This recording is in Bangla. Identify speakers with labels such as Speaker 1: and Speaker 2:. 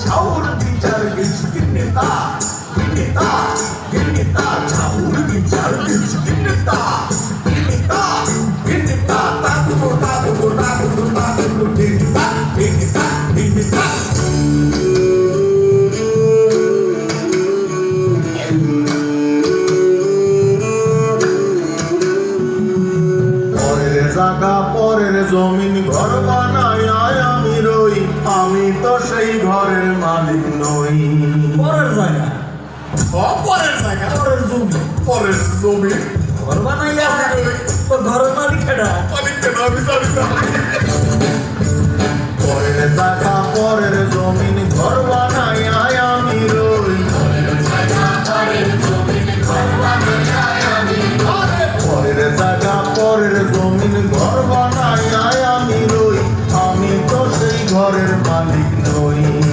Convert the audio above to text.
Speaker 1: ঝাউর বিচার গেছি নেতা নেতা নেতা ঝাউর বিচার গেছি নেতা নেতা নেতা তাকুর তাকুর তাকুর তাকুর নেতা নেতা নেতা জায়গা পরের জমিন ঘর বানায় আমি রই আমি তো সেই ঘরের মালিক নই
Speaker 2: পরের জায়গা
Speaker 1: পরের জায়গা পরের জমিন
Speaker 2: ঘর বানাইয়া তো ঘরের মালিক কেডা
Speaker 1: আমি জানি না পরের জায়গা পরের জমিন ঘর বানায় আমি রই পরের জায়গা পরের জমিন ঘর বানায় আমি তো সেই ঘরের মালিক নই